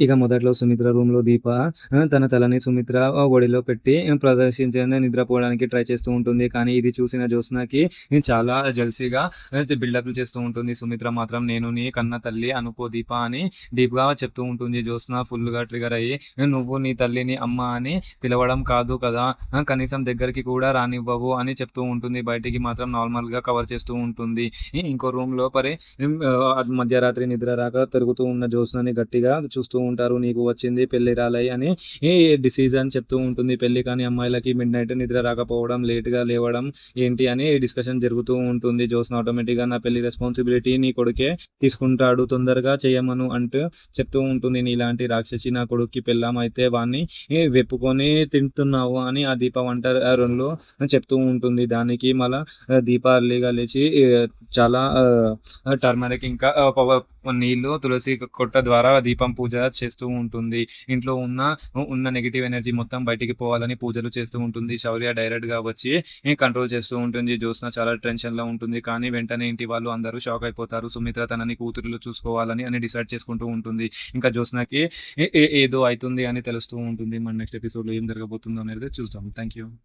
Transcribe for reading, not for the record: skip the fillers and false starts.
ఇక మొదట్లో సుమిత్ర రూమ్‌లో దీప తన తలని సుమిత్ర ఒడిలో పెట్టి ప్రదర్శించని నిద్రపోవడానికి ట్రై చేస్తూ ఉంటుంది. కానీ ఇది చూసిన జ్యోత్స్నకి చాలా జెలసీగా బిల్డప్‌లు చేస్తూ ఉంటుంది. సుమిత్ర మాత్రం నేను నీ కన్న తల్లి అనుకో దీప అని డీప్‌గా చెప్తూ ఉంటుంది. జ్యోత్స్న ఫుల్‌గా ట్రిగ్గర్ అయ్యి నువ్వు నీ తల్లిని అమ్మ అని పిలవడం కాదు కదా! కనీసం దగ్గరికి కూడా రానివ్వవు అని చెప్తూ ఉంటుంది. బయటికి మాత్రం నార్మల్‌గా కవర్ చేస్తూ ఉంటుంది. ఇంకో రూమ్‌లో మధ్యరాత్రి నిద్ర రాక తిరుగుతూ ఉన్న జ్యోత్స్నని గట్టిగా చూస్తూ ఉంటారు. నీకు వచ్చింది పెళ్లి రాలై అని ఈ డిసిజన్ చెప్తూ ఉంటుంది. పెళ్లి కాని అమ్మాయిలకి మిడ్‌నైట్ నిద్ర రాకపోవడం, లేట్‌గా లేవడం ఏంటి అని డిస్కషన్ జరుగుతూ ఉంటుంది. జ్యోత్స్న ఆటోమేటిక్‌గా నా పెళ్లి రెస్పాన్సిబిలిటీ నీ కొడుకే తీసుకుంటాడు. తొందరగా చేయమను అంటూ చెప్తూ ఉంటుంది. నీలాంటి రాక్షసి నా కొడుక్కి పెళ్ళాం అయితే వాడిని వెప్పుకొని తింటున్నావు అని ఆ దీప వంట రూమ్‌లో చెప్తూ ఉంటుంది. దానికి మళ్ళా దీప ఎర్లీగా లేచి చాలా టర్మరిక్ ఇంకా నీళ్లు తులసి కొట్ట ద్వారా దీపం పూజ చేస్తూ ఉంటుంది. ఇంట్లో ఉన్న నెగెటివ్ ఎనర్జీ మొత్తం బయటికి పోవాలని పూజలు చేస్తూ ఉంటుంది. శౌర్య డైరెక్ట్‌గా వచ్చి కంట్రోల్ చేస్తూ ఉంటుంది. జ్యోత్స్న చాలా టెన్షన్‌లో ఉంటుంది. కానీ వెంటనే ఇంటి వాళ్ళు అందరూ షాక్ అయిపోతారు. సుమిత్ర తనని కూతురులో చూసుకోవాలని అని డిసైడ్ చేసుకుంటూ ఉంటుంది. ఇంకా జ్యోత్స్నకి ఏదో అయితుంది అని తెలుస్తూ ఉంటుంది. మన నెక్స్ట్ ఎపిసోడ్‌లో ఏం జరగబోతుందో అనేది చూద్దాం. Thank you.